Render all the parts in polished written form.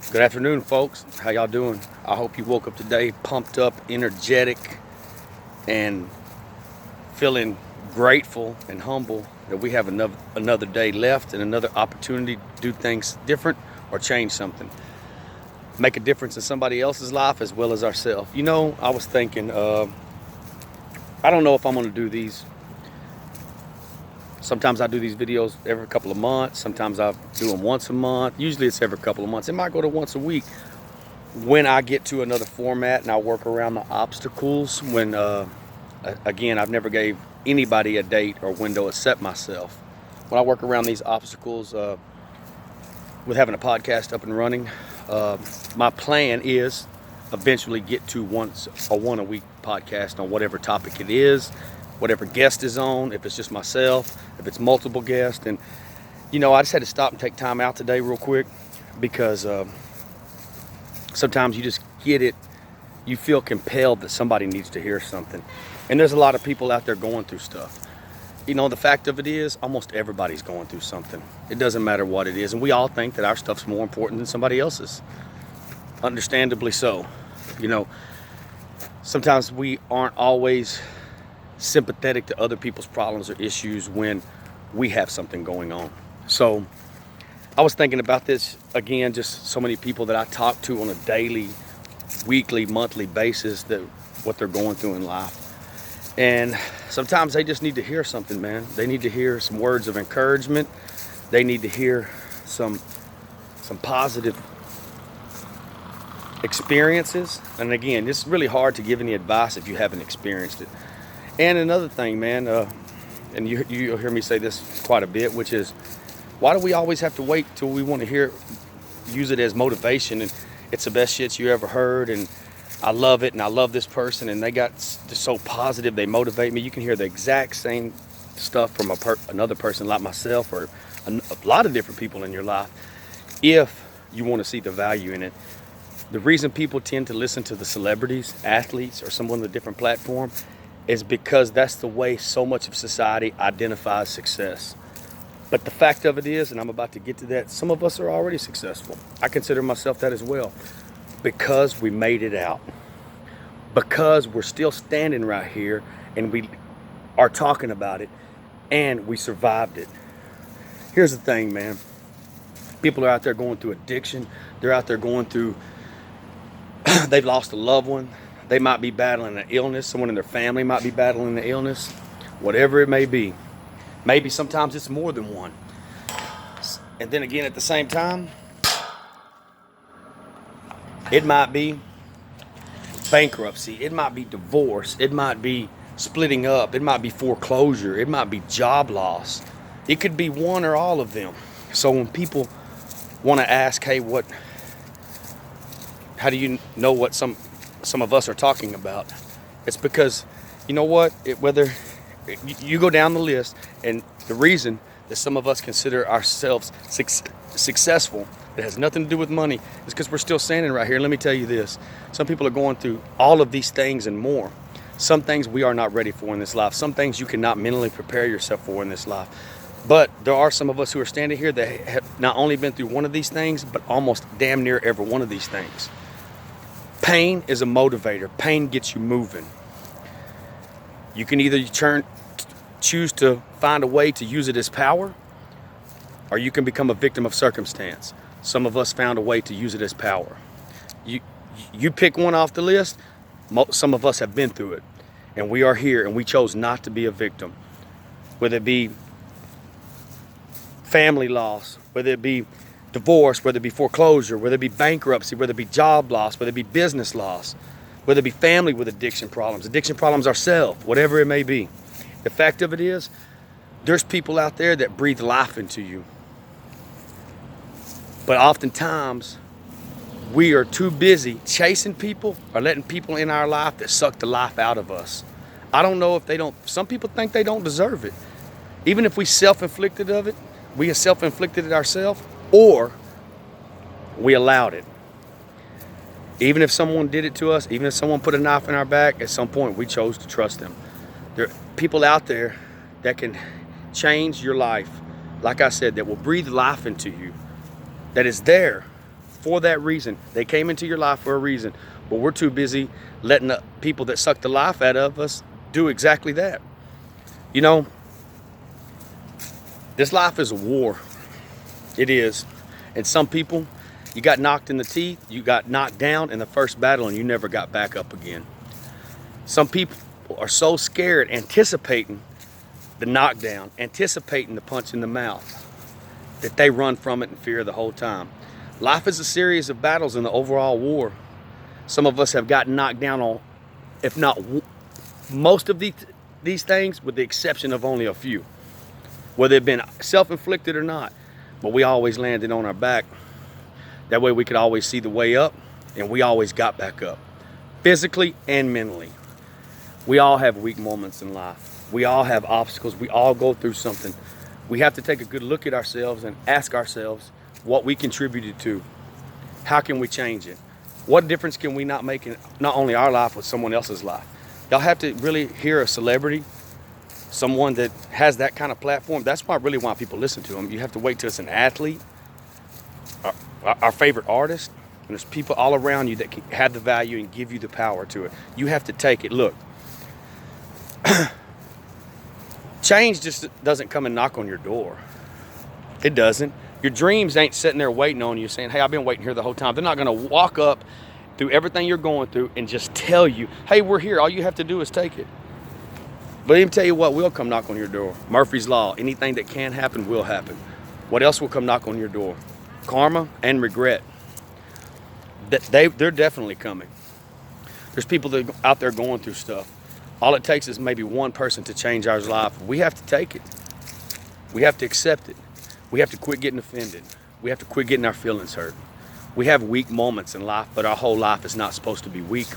Good afternoon, folks. How y'all doing? I hope you woke up today pumped up, energetic, and feeling grateful and humble that we have another day left and another opportunity to do things different or change something. Make a difference in somebody else's life as well as ourselves. You know, I was thinking, I don't know if I'm going to do these. Sometimes I do these videos every couple of months. Sometimes I do them once a month. Usually it's every couple of months. It might go to once a week when I get to another format and I work around the obstacles. When, again, I've never gave anybody a date or window except myself. When I work around these obstacles with having a podcast up and running, my plan is eventually get to one a week podcast on whatever topic it is, whatever guest is on, if it's just myself, if it's multiple guests. And you know, I just had to stop and take time out today real quick because sometimes you just get it, you feel compelled that somebody needs to hear something. And there's a lot of people out there going through stuff. You know, the fact of it is almost everybody's going through something. It doesn't matter what it is, and we all think that our stuff's more important than somebody else's. Understandably so. You know, sometimes we aren't always sympathetic to other people's problems or issues when we have something going on. So I was thinking about this again, just so many people that I talk to on a daily, weekly, monthly basis, that what they're going through in life. And sometimes they just need to hear something, man. They need to hear some words of encouragement. They need to hear some positive experiences. And again, it's really hard to give any advice if you haven't experienced it. And another thing, man, and you'll hear me say this quite a bit, which is, why do we always have to wait till we want to use it as motivation? And it's the best shit you ever heard, and I love it, and I love this person, and they got just so positive, they motivate me. You can hear the exact same stuff from another person like myself, or a lot of different people in your life, if you want to see the value in it. The reason people tend to listen to the celebrities, athletes, or someone on a different platform is because that's the way so much of society identifies success. But the fact of it is, and I'm about to get to that, some of us are already successful. I consider myself that as well, because we made it out. Because we're still standing right here and we are talking about it and we survived it. Here's the thing, man. People are out there going through addiction. They're out there going through, they've lost a loved one. They might be battling an illness. Someone in their family might be battling the illness. Whatever it may be. Maybe sometimes it's more than one. And then again, at the same time, it might be bankruptcy. It might be divorce. It might be splitting up. It might be foreclosure. It might be job loss. It could be one or all of them. So when people want to ask, hey, how do you know what some of us are talking about? It's because, you know what, whether you go down the list, and the reason that some of us consider ourselves successful, it has nothing to do with money, is because we're still standing right here. Let me tell you this, some people are going through all of these things and more. Some things we are not ready for in this life. Some things you cannot mentally prepare yourself for in this life. But there are some of us who are standing here that have not only been through one of these things, but almost damn near every one of these things. Pain is a motivator. Pain gets you moving. You can either choose to find a way to use it as power, or you can become a victim of circumstance. Some of us found a way to use it as power. You pick one off the list. Some of us have been through it, and we are here, and we chose not to be a victim. Whether it be family loss, whether it be divorce, whether it be foreclosure, whether it be bankruptcy, whether it be job loss, whether it be business loss, whether it be family with addiction problems ourselves, whatever it may be. The fact of it is, there's people out there that breathe life into you. But oftentimes, we are too busy chasing people or letting people in our life that suck the life out of us. I don't know if some people think they don't deserve it. Even if we self-inflicted of it, we have self-inflicted it ourselves, or we allowed it. Even if someone did it to us, even if someone put a knife in our back, at some point we chose to trust them. There are people out there that can change your life, like I said, that will breathe life into you, that is there for that reason. They came into your life for a reason, but we're too busy letting the people that suck the life out of us do exactly that. You know, this life is a war. It is. And some people, you got knocked in the teeth, you got knocked down in the first battle, and you never got back up again. Some people are so scared, anticipating the knockdown, anticipating the punch in the mouth, that they run from it in fear the whole time. Life is a series of battles in the overall war. Some of us have gotten knocked down on, if not most of these things, with the exception of only a few, whether they've been self-inflicted or not. But we always landed on our back. That way we could always see the way up, and we always got back up, physically and mentally. We all have weak moments in life. We all have obstacles. We all go through something. We have to take a good look at ourselves and ask ourselves what we contributed to. How can we change it? What difference can we not make in not only our life, but someone else's life? Y'all have to really hear a celebrity, someone that has that kind of platform. That's why people listen to them. You have to wait till it's an athlete, our favorite artist, and there's people all around you that can have the value and give you the power to it. You have to take it. Look, change just doesn't come and knock on your door. It doesn't. Your dreams ain't sitting there waiting on you saying, hey, I've been waiting here the whole time. They're not going to walk up through everything you're going through and just tell you, hey, we're here. All you have to do is take it. But let me tell you what will come knock on your door. Murphy's Law. Anything that can happen will happen. What else will come knock on your door? Karma and regret. They're definitely coming. There's people that are out there going through stuff. All it takes is maybe one person to change our life. We have to take it. We have to accept it. We have to quit getting offended. We have to quit getting our feelings hurt. We have weak moments in life, but our whole life is not supposed to be weak.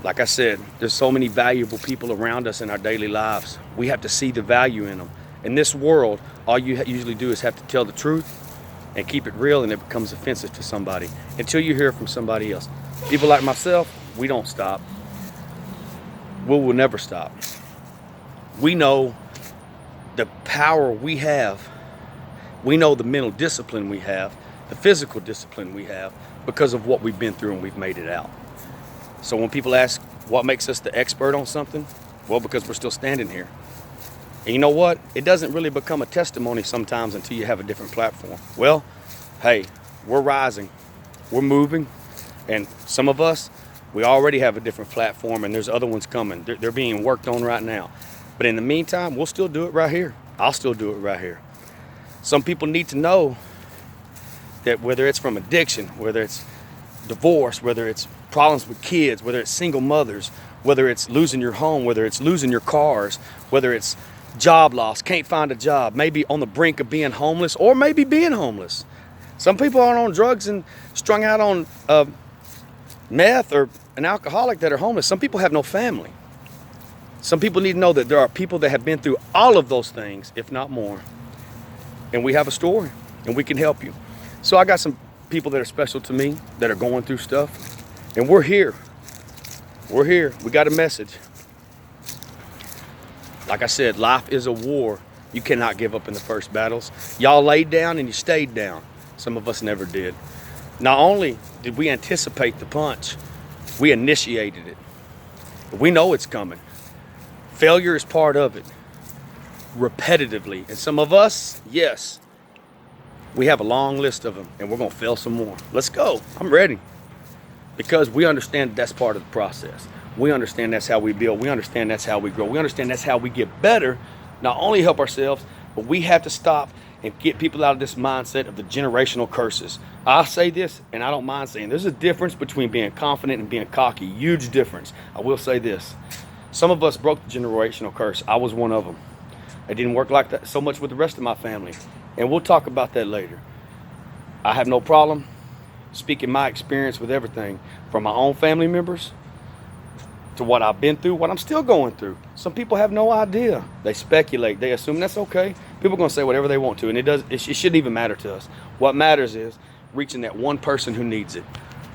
Like I said, there's so many valuable people around us in our daily lives. We have to see the value in them. In this world, all you usually do is have to tell the truth and keep it real, and it becomes offensive to somebody until you hear from somebody else. People like myself, we don't stop. We will never stop. We know the power we have. We know the mental discipline we have, the physical discipline we have, because of what we've been through and we've made it out. So when people ask what makes us the expert on something, well, because we're still standing here. And you know what? It doesn't really become a testimony sometimes until you have a different platform. Well, hey, we're rising, we're moving, and some of us, we already have a different platform, and there's other ones coming. They're being worked on right now. But in the meantime, we'll still do it right here. I'll still do it right here. Some people need to know that whether it's from addiction, whether it's divorce, whether it's problems with kids, whether it's single mothers, whether it's losing your home, whether it's losing your cars, whether it's job loss, can't find a job, maybe on the brink of being homeless, or maybe being homeless. Some people are on drugs and strung out on meth, or an alcoholic that are homeless. Some people have no family. Some people need to know that there are people that have been through all of those things, if not more. And we have a story, and we can help you. So I got some people that are special to me that are going through stuff, and we're here. We're here. We got a message. Like I said, life is a war. You cannot give up in the first battles. Y'all laid down and you stayed down. Some of us never did. Not only did we anticipate the punch, we initiated it. We know it's coming. Failure is part of it, repetitively. And some of us, yes, we have a long list of them, and we're going to fail some more. Let's go. I'm ready. Because we understand that's part of the process. We understand that's how we build. We understand that's how we grow. We understand that's how we get better. Not only help ourselves, but we have to stop and get people out of this mindset of the generational curses. I say this, and I don't mind saying, there's a difference between being confident and being cocky. Huge difference. I will say this. Some of us broke the generational curse. I was one of them. It didn't work like that so much with the rest of my family. And we'll talk about that later. I have no problem speaking my experience with everything, from my own family members to what I've been through, what I'm still going through. Some people have no idea. They speculate. They assume that's okay. People are going to say whatever they want to, and it shouldn't even matter to us. What matters is reaching that one person who needs it.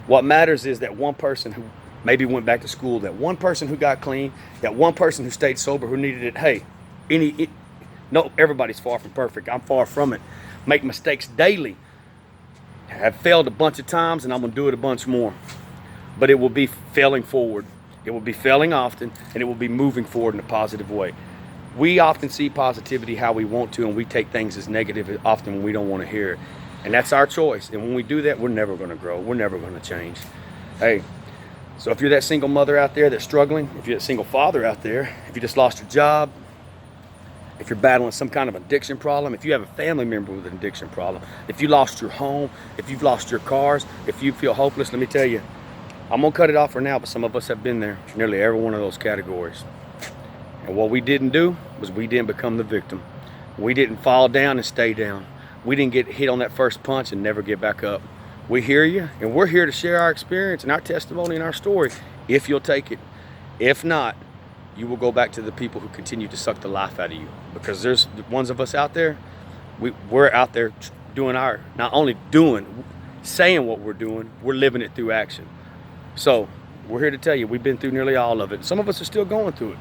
What matters is that one person who maybe went back to school, that one person who got clean, that one person who stayed sober, who needed it. Hey, no, everybody's far from perfect. I'm far from it. Make mistakes daily. have failed a bunch of times, and I'm gonna do it a bunch more. But it will be failing forward. It will be failing often, and it will be moving forward in a positive way. We often see positivity how we want to, and we take things as negative often when we don't want to hear it. And that's our choice. And when we do that, we're never going to grow. We're never going to change. Hey, so if you're that single mother out there that's struggling, if you're that single father out there, if you just lost your job, if you're battling some kind of addiction problem, if you have a family member with an addiction problem, if you lost your home, if you've lost your cars, if you feel hopeless, let me tell you, I'm going to cut it off for now, but some of us have been there, nearly every one of those categories. And what we didn't do was we didn't become the victim. We didn't fall down and stay down. We didn't get hit on that first punch and never get back up. We hear you, and we're here to share our experience and our testimony and our story, if you'll take it. If not, you will go back to the people who continue to suck the life out of you. Because there's ones of us out there, we're out there doing not only saying what we're doing, we're living it through action. So we're here to tell you, we've been through nearly all of it. Some of us are still going through it.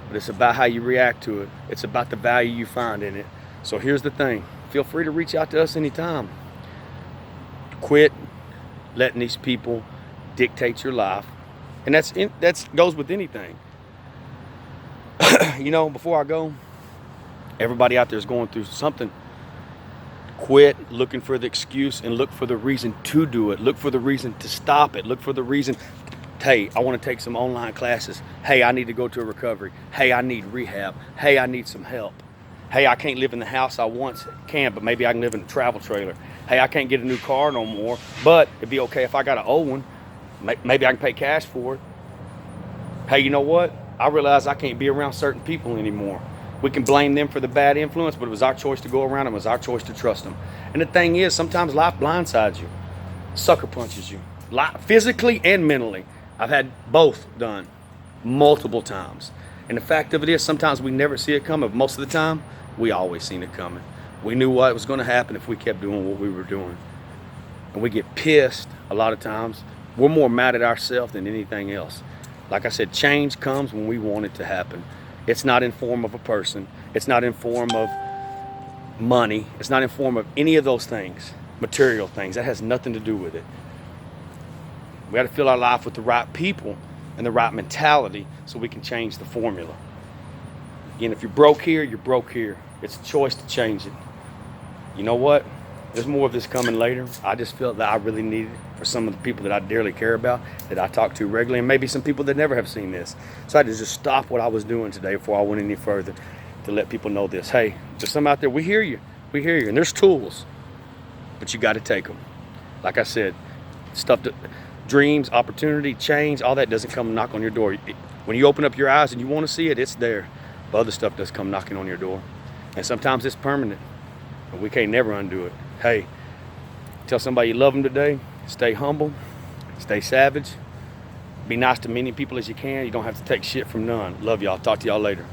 But it's about how you react to it. It's about the value you find in it. So here's the thing. Feel free to reach out to us anytime. Quit letting these people dictate your life. And that goes with anything. You know, before I go, everybody out there is going through something. Quit looking for the excuse and look for the reason to do it. Look for the reason to stop it. Look for the reason, hey, I want to take some online classes. Hey, I need to go to a recovery. Hey, I need rehab. Hey, I need some help. Hey, I can't live in the house I once can, but maybe I can live in a travel trailer. Hey, I can't get a new car no more, but it'd be okay if I got an old one. Maybe I can pay cash for it. Hey, you know what? I realize I can't be around certain people anymore. We can blame them for the bad influence, but it was our choice to go around them. It was our choice to trust them. And the thing is, sometimes life blindsides you, sucker punches you, physically and mentally. I've had both done multiple times. And the fact of it is, sometimes we never see it coming, but most of the time, we always seen it coming. We knew what was going to happen if we kept doing what we were doing. And we get pissed a lot of times. We're more mad at ourselves than anything else. Like I said, change comes when we want it to happen. It's not in form of a person. It's not in form of money. It's not in form of any of those things, material things. That has nothing to do with it. We got to fill our life with the right people and the right mentality so we can change the formula. Again, if you're broke here, you're broke here. It's a choice to change it. You know what? There's more of this coming later. I just felt that I really needed it for some of the people that I dearly care about, that I talk to regularly, and maybe some people that never have seen this. So I had to just stop what I was doing today before I went any further to let people know this. Hey, there's some out there, we hear you. We hear you. And there's tools, but you got to take them. Like I said, stuff that dreams, opportunity, change, all that doesn't come knock on your door. When you open up your eyes and you want to see it, it's there. But other stuff does come knocking on your door. And sometimes it's permanent, but we can't never undo it. Hey, tell somebody you love them today. Stay humble, stay savage, be nice to many people as you can. You don't have to take shit from none. Love y'all. Talk to y'all later.